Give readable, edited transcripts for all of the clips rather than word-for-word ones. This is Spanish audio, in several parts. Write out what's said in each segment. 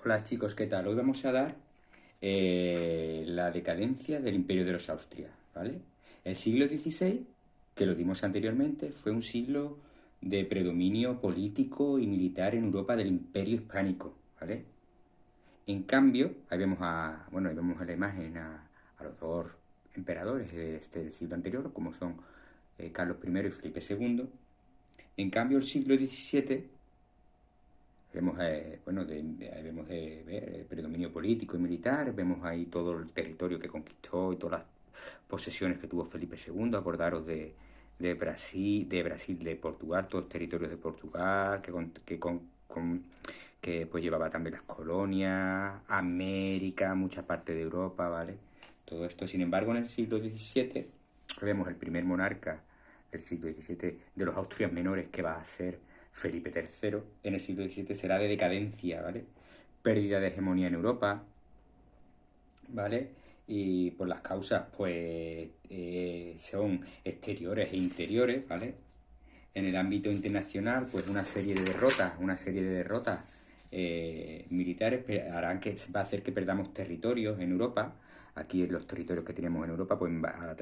Hola chicos, ¿qué tal? Hoy vamos a dar la decadencia del Imperio de los Austria, ¿vale? El siglo XVI, que lo dimos anteriormente, fue un siglo de predominio político y militar en Europa del Imperio Hispánico, ¿vale? En cambio, ahí vemos en la imagen a los dos emperadores de del siglo anterior, como son Carlos I y Felipe II. En cambio, el siglo XVII vemos, ahí vemos ver el predominio político y militar, vemos ahí todo el territorio que conquistó y todas las posesiones que tuvo Felipe II. Acordaros de Portugal, todos los territorios de Portugal, que pues llevaba también las colonias, América, mucha parte de Europa, ¿vale? Todo esto. Sin embargo, en el siglo XVII vemos el primer monarca del siglo XVII de los Austrias menores, que va a ser Felipe III. En el siglo XVII será de decadencia, ¿vale? Pérdida de hegemonía en Europa, ¿vale? Y por las causas, pues, son exteriores e interiores, ¿vale? En el ámbito internacional, pues una serie de derrotas militares harán que va a hacer que perdamos territorios en Europa. Aquí los territorios que tenemos en Europa, pues a lo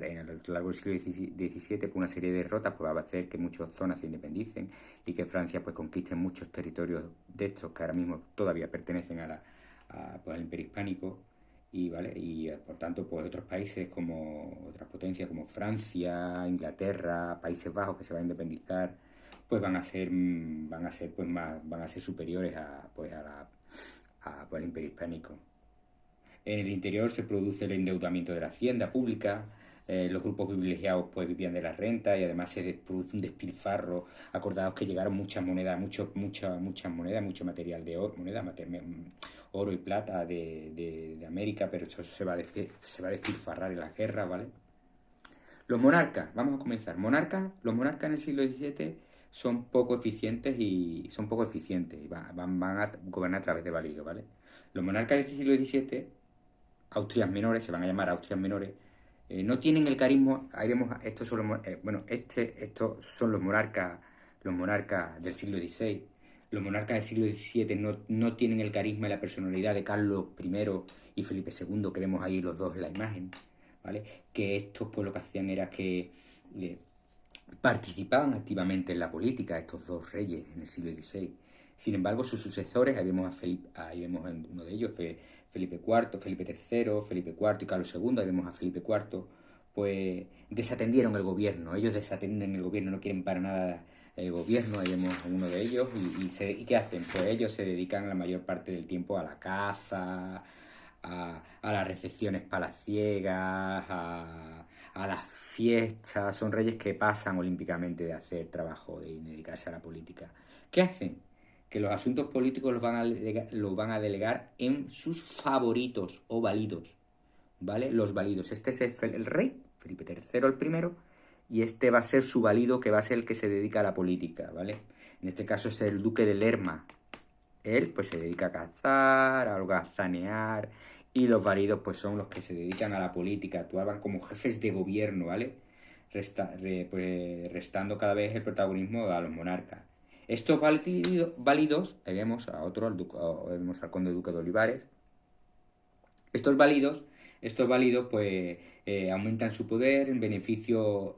largo del siglo XVII, pues una serie de derrotas pues, va a hacer que muchas zonas se independicen y que Francia pues conquiste muchos territorios de estos que ahora mismo todavía pertenecen pues, al Imperio Hispánico. Y, ¿vale? Y por tanto, pues otros países como otras potencias como Francia, Inglaterra, Países Bajos que se van a independizar, pues van a ser superiores al Imperio Hispánico. En el interior se produce el endeudamiento de la hacienda pública, los grupos privilegiados pues vivían de la renta y además se produce un despilfarro. Acordaos que llegaron muchas monedas, muchas monedas, mucho material de oro, oro y plata de América, pero eso se va a despilfarrar en las guerras, ¿vale? Los monarcas, vamos a comenzar. Los monarcas en el siglo XVII son poco eficientes y van a gobernar a través de válidos, ¿vale? Los monarcas del siglo XVII, Austrias menores, se van a llamar Austrias menores, no tienen el carisma. Ahí vemos, estos son los monarcas del siglo XVI. Los monarcas del siglo XVII no tienen el carisma y la personalidad de Carlos I y Felipe II, que vemos ahí los dos en la imagen, ¿vale? Que estos pues lo que hacían era que participaban activamente en la política, estos dos reyes en el siglo XVI. Sin embargo, sus sucesores, ahí vemos uno de ellos, Felipe IV, Felipe III, Felipe IV y Carlos II, ahí vemos a Felipe IV, pues desatendieron el gobierno. Ellos desatienden el gobierno, no quieren para nada el gobierno. Ahí vemos a uno de ellos y ¿qué hacen? Pues ellos se dedican la mayor parte del tiempo a la caza, a las recepciones palaciegas, a las fiestas. Son reyes que pasan olímpicamente de hacer trabajo y dedicarse a la política. ¿Qué hacen? Que los asuntos políticos los van a delegar en sus favoritos o validos, ¿vale? Los validos. Este es el rey, Felipe III el primero, y este va a ser su valido, que va a ser el que se dedica a la política, ¿vale? En este caso es el duque de Lerma. Él pues se dedica a cazar, a holgazanear, y los válidos pues son los que se dedican a la política, actuaban como jefes de gobierno, ¿vale? Restando cada vez el protagonismo a los monarcas. Estos válidos, ahí vemos vemos al conde duque de Olivares. Estos válidos pues aumentan su poder en beneficio,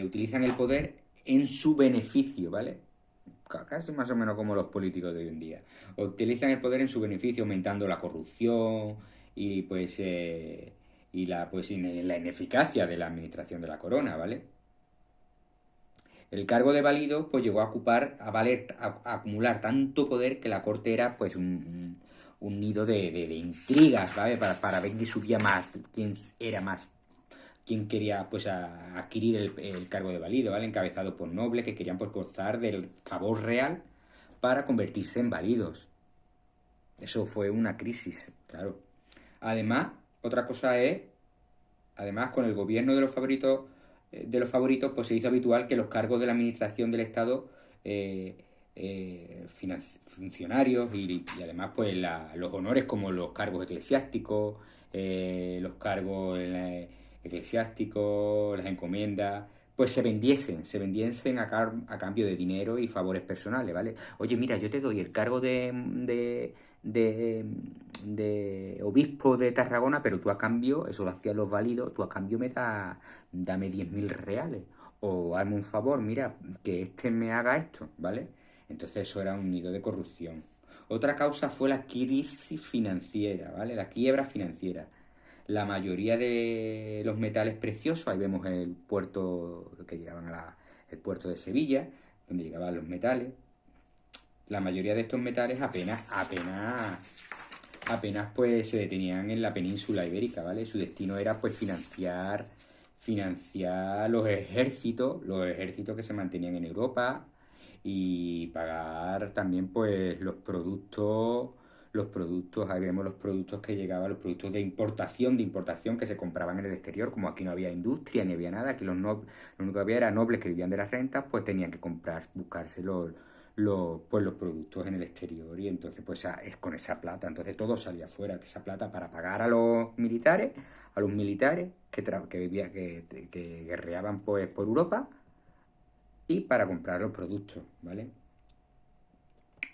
utilizan el poder en su beneficio, ¿vale? Casi más o menos como los políticos de hoy en día. Utilizan el poder en su beneficio, aumentando la corrupción y la ineficacia de la administración de la corona, ¿vale? El cargo de válido pues llegó a acumular tanto poder que la corte era pues un nido de intrigas, ¿vale? Para ver quién subía más, quién quería pues adquirir el cargo de válido, ¿vale? Encabezado por nobles que querían pues gozar del favor real para convertirse en válidos. Eso fue una crisis, claro. Además, otra cosa es, además con el gobierno de los favoritos, pues se hizo habitual que los cargos de la administración del Estado, funcionarios y además pues los honores como los cargos eclesiásticos, las encomiendas, pues se vendiesen a cambio de dinero y favores personales, ¿vale? Oye, mira, yo te doy el cargo de, de obispo de Tarragona, pero tú a cambio, eso lo hacían los válidos, tú a cambio dame 10.000 reales. O hazme un favor, mira, que este me haga esto, ¿vale? Entonces eso era un nido de corrupción. Otra causa fue la crisis financiera, ¿vale? La quiebra financiera. La mayoría de los metales preciosos, ahí vemos el puerto que llegaban el puerto de Sevilla, donde llegaban los metales. La mayoría de estos metales apenas pues se detenían en la península ibérica, ¿vale? Su destino era pues financiar los ejércitos que se mantenían en Europa y pagar también pues los productos, ahí vemos los productos que llegaban, los productos de importación que se compraban en el exterior, como aquí no había industria ni había nada, aquí lo único que había era nobles que vivían de las rentas, pues tenían que buscarse los productos en el exterior y entonces pues es con esa plata, entonces todo salía fuera de esa plata para pagar a los militares que guerreaban pues por Europa y para comprar los productos, ¿vale?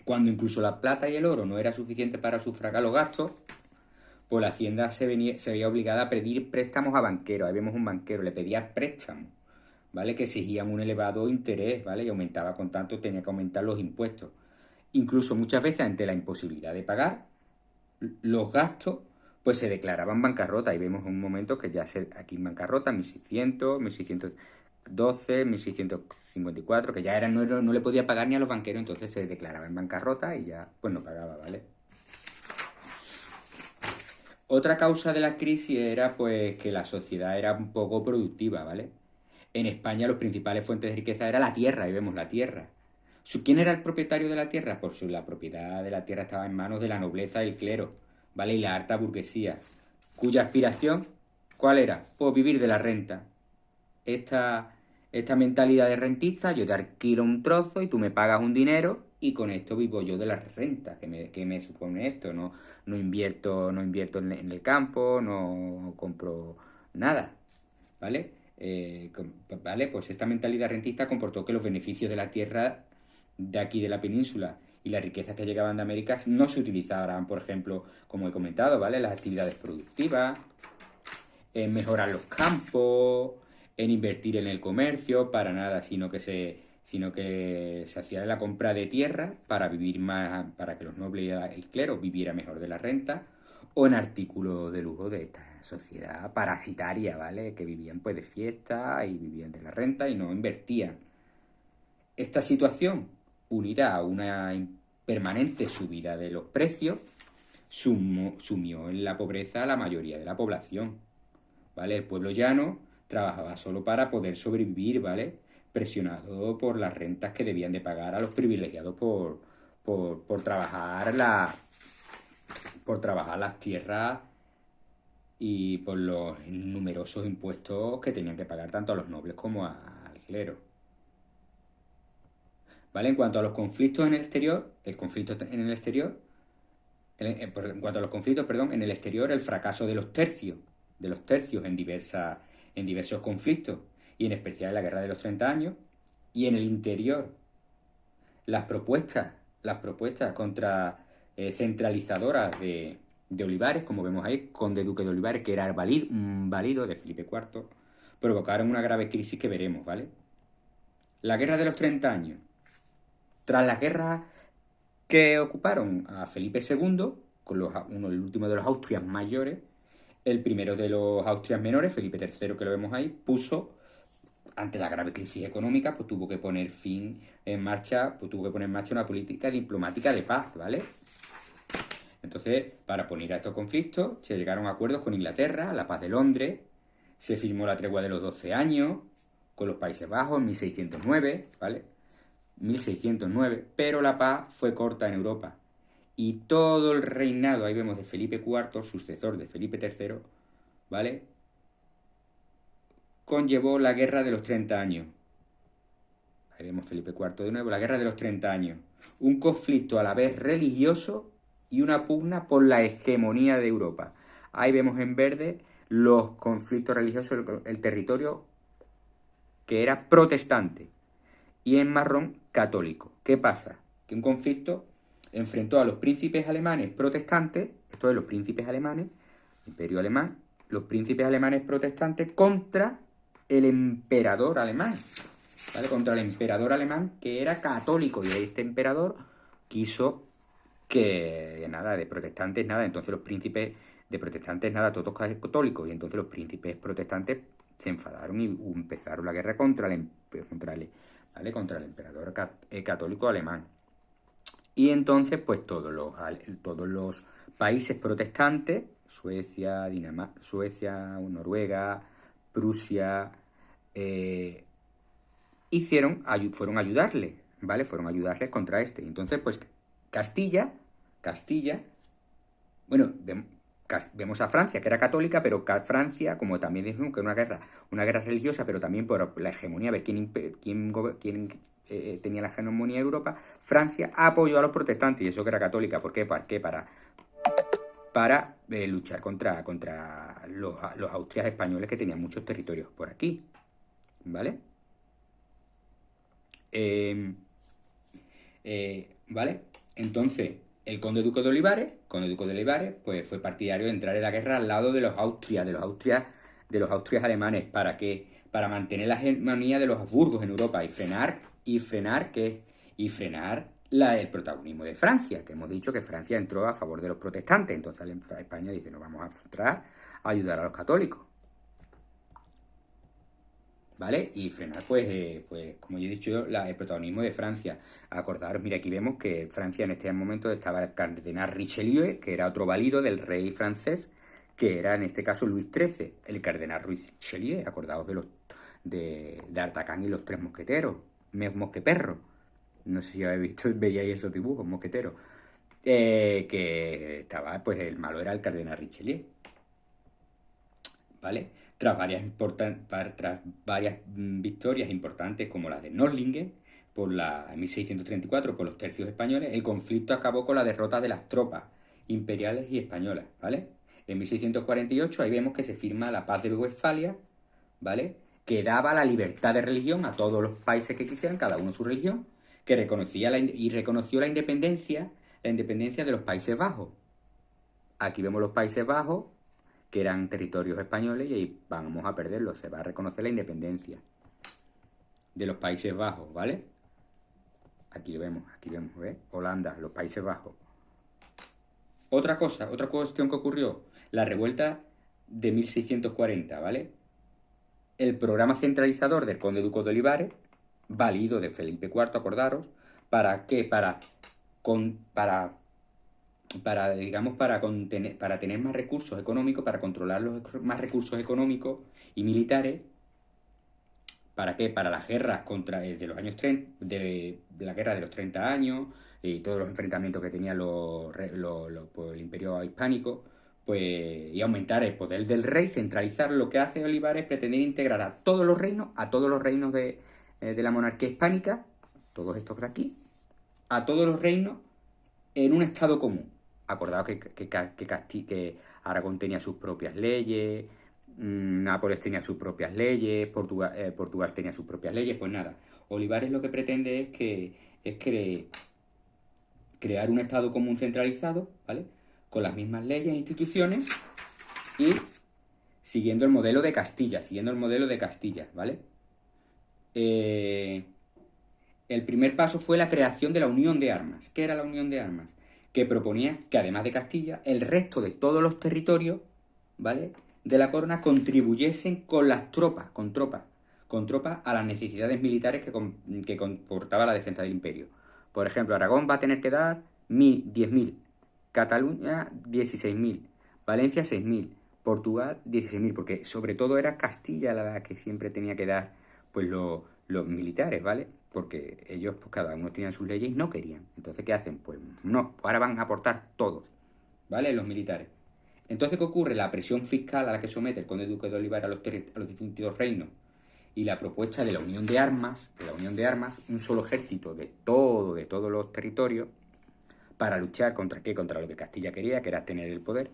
Cuando incluso la plata y el oro no era suficiente para sufragar los gastos, pues la Hacienda se veía obligada a pedir préstamos a banqueros. Ahí vemos un banquero, le pedía préstamos, ¿vale? Que exigían un elevado interés, ¿vale? Y aumentaba con tanto, tenía que aumentar los impuestos. Incluso muchas veces ante la imposibilidad de pagar los gastos, pues se declaraban bancarrota. Y vemos un momento que aquí en bancarrota, 1600, 1612, 1654, que ya no le podía pagar ni a los banqueros, entonces se declaraba en bancarrota y ya pues no pagaba, ¿vale? Otra causa de la crisis era pues que la sociedad era un poco productiva, ¿vale? En España las principales fuentes de riqueza era la tierra, y vemos la tierra. ¿Quién era el propietario de la tierra? Pues la propiedad de la tierra estaba en manos de la nobleza y el clero, ¿vale? Y la alta burguesía, cuya aspiración, ¿cuál era? Pues vivir de la renta. Esta mentalidad de rentista, yo te alquilo un trozo y tú me pagas un dinero y con esto vivo yo de las rentas. ¿Qué me supone esto? No invierto en el campo, no compro nada, ¿vale? ¿Vale? Pues esta mentalidad rentista comportó que los beneficios de la tierra de aquí de la península y las riquezas que llegaban de América no se utilizaran, por ejemplo, como he comentado, ¿vale? Las actividades productivas, en mejorar los campos, en invertir en el comercio, para nada, sino que se hacía la compra de tierra para vivir más, para que los nobles y el clero viviera mejor de la renta, o en artículos de lujo de esta sociedad parasitaria, ¿vale? Que vivían pues de fiesta y vivían de la renta y no invertían. Esta situación, unida a una permanente subida de los precios, sumió en la pobreza a la mayoría de la población, ¿vale? El pueblo llano trabajaba solo para poder sobrevivir, ¿vale? Presionado por las rentas que debían de pagar a los privilegiados por trabajar las tierras y por los numerosos impuestos que tenían que pagar tanto a los nobles como al clero. ¿Vale? En cuanto a los conflictos en el exterior, en cuanto a los conflictos, perdón, en el exterior, el fracaso de los tercios en diversos conflictos, y en especial en la Guerra de los 30 años, y en el interior, las propuestas contra centralizadoras de Olivares, como vemos ahí, conde duque de Olivares, que era un válido de Felipe IV, provocaron una grave crisis que veremos, ¿vale? La Guerra de los 30 años. Tras las guerras que ocuparon a Felipe II, el último de los Austrias mayores, el primero de los Austrias menores, Felipe III, que lo vemos ahí, ante la grave crisis económica, pues tuvo que poner en marcha una política diplomática de paz, ¿vale? Entonces, para poner a estos conflictos, se llegaron a acuerdos con Inglaterra, la paz de Londres, se firmó la tregua de los 12 años con los Países Bajos en 1609, ¿vale? 1609, pero la paz fue corta en Europa. Y todo el reinado, ahí vemos, de Felipe IV, sucesor de Felipe III, ¿vale? Conllevó la Guerra de los 30 años. Ahí vemos Felipe IV de nuevo, la Guerra de los 30 años. Un conflicto a la vez religioso y una pugna por la hegemonía de Europa. Ahí vemos en verde los conflictos religiosos, el territorio que era protestante, y en marrón, católico. ¿Qué pasa? Que un conflicto enfrentó a los príncipes alemanes protestantes, esto de los príncipes alemanes, Imperio Alemán, los príncipes alemanes protestantes contra el emperador alemán, ¿vale? Contra el emperador alemán que era católico, y este emperador quiso que nada, de protestantes nada, entonces los príncipes de protestantes nada, todos católicos, y entonces los príncipes protestantes se enfadaron y empezaron la guerra contra contra el emperador católico alemán. Y entonces, pues todos los países protestantes, Suecia, Suecia, Noruega, Prusia, fueron a ayudarle, ¿vale? Fueron a ayudarles contra este. Entonces, pues Castilla, bueno, vemos a Francia, que era católica, pero Francia, como también dijimos, que era una guerra religiosa, pero también por la hegemonía, a ver quién tenía la hegemonía de Europa. Francia apoyó a los protestantes, y eso que era católica. ¿Por qué? ¿Para qué? Para luchar contra los austrias españoles, que tenían muchos territorios por aquí, ¿vale? ¿Vale? Entonces, el conde duque de Olivares, pues fue partidario de entrar en la guerra al lado de los austrias alemanes. ¿Para qué? Para mantener la hegemonía de los Habsburgos en Europa y frenar el protagonismo de Francia, que hemos dicho que Francia entró a favor de los protestantes. Entonces España dice, no, vamos a entrar a ayudar a los católicos, ¿vale? Y frenar, pues como ya he dicho, el protagonismo de Francia. Acordaros, mira, aquí vemos que Francia en este momento estaba el cardenal Richelieu, que era otro válido del rey francés, que era en este caso Luis XIII, el cardenal Richelieu. Acordaos de D'Artagnan y los tres mosqueteros, mosqueperros. No sé si veíais esos dibujos, mosqueteros. Que estaba, pues el malo era el cardenal Richelieu, ¿vale? Tras varias victorias importantes, como la de Nördlingen, en 1634, por los tercios españoles, el conflicto acabó con la derrota de las tropas imperiales y españolas, ¿vale? En 1648 ahí vemos que se firma la Paz de Westfalia, ¿vale? Que daba la libertad de religión a todos los países que quisieran, cada uno su religión, que reconoció la independencia de los Países Bajos. Aquí vemos los Países Bajos, que eran territorios españoles, y ahí vamos a perderlos. Se va a reconocer la independencia de los Países Bajos, ¿vale? Aquí vemos, ¿ves? Holanda, los Países Bajos. Otra cuestión que ocurrió, la revuelta de 1640, ¿vale? El programa centralizador del conde duque de Olivares, válido de Felipe IV, acordaros, ¿para qué? Para tener más recursos económicos, para controlar más recursos económicos y militares. ¿Para qué? Para las guerras de los años 30, de la guerra de los 30 años, y todos los enfrentamientos que tenía pues, el imperio hispánico, pues, y aumentar el poder del rey, centralizar. Lo que hace Olivares es pretender integrar a todos los reinos de la monarquía hispánica, todos estos de aquí, a todos los reinos en un estado común. Acordaos que Aragón tenía sus propias leyes, Nápoles tenía sus propias leyes, Portugal tenía sus propias leyes. Pues nada, Olivares lo que pretende es crear un estado común centralizado, ¿vale? Con las mismas leyes e instituciones, y siguiendo el modelo de Castilla, ¿vale? El primer paso fue la creación de la Unión de Armas. ¿Qué era la Unión de Armas? Que proponía que, además de Castilla, el resto de todos los territorios, ¿vale?, de la corona contribuyesen con tropas a las necesidades militares que comportaba la defensa del imperio. Por ejemplo, Aragón va a tener que dar 10.000, Cataluña 16.000, Valencia 6.000, Portugal 16.000, porque sobre todo era Castilla la que siempre tenía que dar, pues, los militares, ¿vale? Porque ellos, pues, cada uno tenía sus leyes y no querían. Entonces, ¿qué hacen? Pues no, ahora van a aportar todos, ¿vale? Los militares. Entonces, ¿qué ocurre? La presión fiscal a la que somete el conde duque de Olivares a los distintos reinos, y la propuesta de la Unión de Armas, un solo ejército de todos los territorios, para luchar ¿contra qué? Contra lo que Castilla quería, que era tener el poder,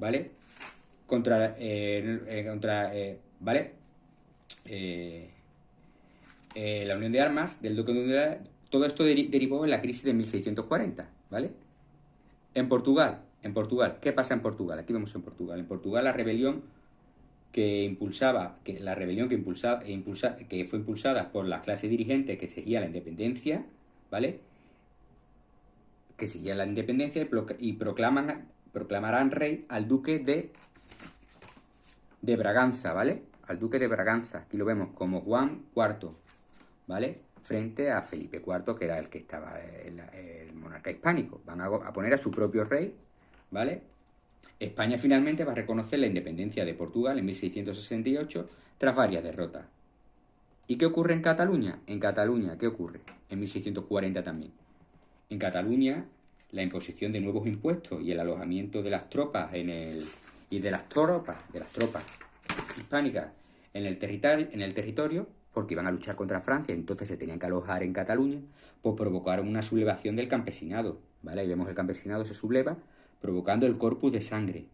¿vale? ¿Vale? la unión de armas del duque de Honduras, todo esto derivó en la crisis de 1640, ¿vale? En Portugal, ¿qué pasa en Portugal? Aquí vemos en Portugal. En Portugal la rebelión que fue impulsada por la clase dirigente que seguía la independencia, ¿vale? Que seguía la independencia y proclamarán rey al duque de Braganza, ¿vale? Al duque de Braganza, aquí lo vemos como Juan IV, ¿vale? Frente a Felipe IV, que era el que estaba el monarca hispánico. Van a poner a su propio rey, ¿vale? España finalmente va a reconocer la independencia de Portugal en 1668 tras varias derrotas. ¿Y qué ocurre en Cataluña? En Cataluña, ¿qué ocurre? En 1640 también. En Cataluña, la imposición de nuevos impuestos y el alojamiento de las tropas de las tropas hispánicas en el territorio, porque iban a luchar contra Francia, entonces se tenían que alojar en Cataluña, pues provocaron una sublevación del campesinado, ¿vale? Ahí vemos el campesinado se subleva, provocando el corpus de sangre.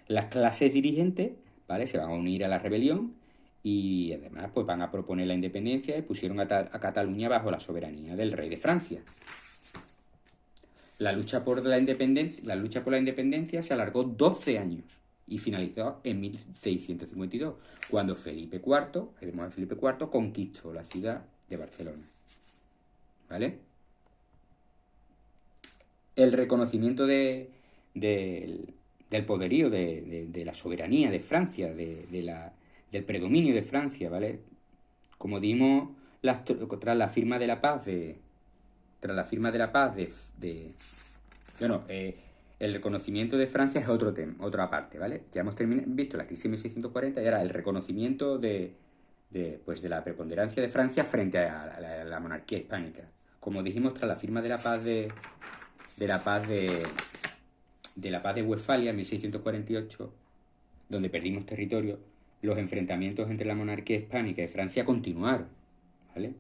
Las clases dirigentes, ¿vale? Se van a unir a la rebelión y además pues van a proponer la independencia y pusieron a Cataluña bajo la soberanía del rey de Francia. La lucha por la independencia se alargó 12 años y finalizó en 1652, cuando Felipe IV, ahí vemos a Felipe IV, conquistó la ciudad de Barcelona. ¿Vale? El reconocimiento del poderío, de la soberanía de Francia, del predominio de Francia, ¿vale? Como dimos tras la firma de la paz bueno, el reconocimiento de Francia es otro tema, otra parte, ¿vale? Ya hemos visto la crisis de 1640 y ahora el reconocimiento de la preponderancia de Francia frente a la monarquía hispánica. Como dijimos, tras la firma de la paz de Westfalia en 1648, donde perdimos territorio, los enfrentamientos entre la monarquía hispánica y Francia continuaron, ¿vale?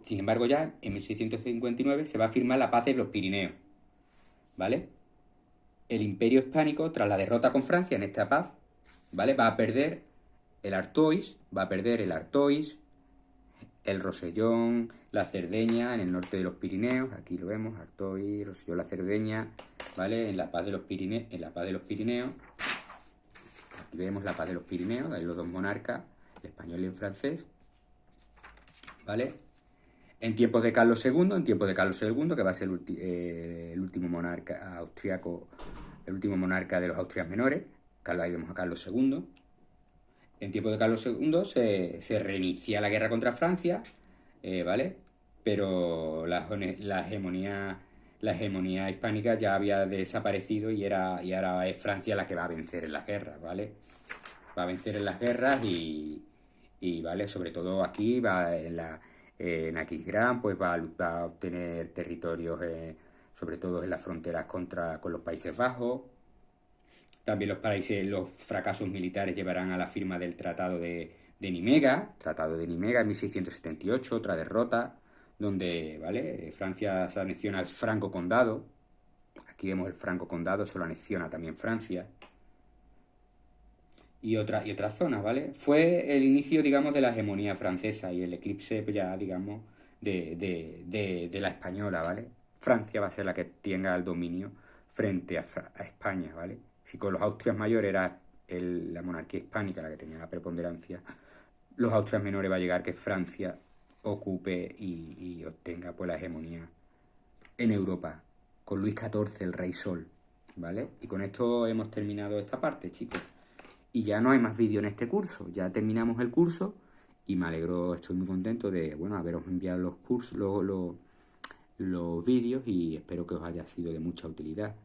Sin embargo, ya en 1659 se va a firmar la paz de los Pirineos, ¿vale? El imperio hispánico, tras la derrota con Francia en esta paz, ¿vale? Va a perder el Artois, el Rosellón, la Cerdeña en el norte de los Pirineos, aquí lo vemos, Artois, Rosellón, la Cerdeña, ¿vale? En la paz de los Pirineos, aquí vemos la paz de los Pirineos, ahí los dos monarcas, el español y el francés, ¿vale? En tiempos de Carlos II, que va a ser el último monarca austriaco, el último monarca de los Austrias menores, ahí vemos a Carlos II. En tiempos de Carlos II se reinicia la guerra contra Francia, ¿vale? Pero la hegemonía hispánica ya había desaparecido y ahora es Francia la que va a vencer en las guerras, ¿vale? Va a vencer en las guerras y ¿vale? Sobre todo aquí en Aquisgrán, pues va a obtener territorios, sobre todo en las fronteras con los Países Bajos. También los fracasos militares llevarán a la firma del Tratado de Nimega en 1678, otra derrota, donde, ¿vale? Francia se anexiona al Franco Condado. Aquí vemos el Franco Condado, se lo anexiona también Francia. Y otra zona, ¿vale? Fue el inicio, digamos, de la hegemonía francesa y el eclipse, ya, digamos, de la española, ¿vale? Francia va a ser la que tenga el dominio frente a España, ¿vale? Si con los Austrias mayores era la monarquía hispánica la que tenía la preponderancia, los Austrias menores va a llegar que Francia ocupe y obtenga pues la hegemonía en Europa, con Luis XIV, el Rey Sol, ¿vale? Y con esto hemos terminado esta parte, chicos. Y ya no hay más vídeo en este curso, ya terminamos el curso y me alegro, estoy muy contento de, bueno, haberos enviado los cursos, los vídeos y espero que os haya sido de mucha utilidad.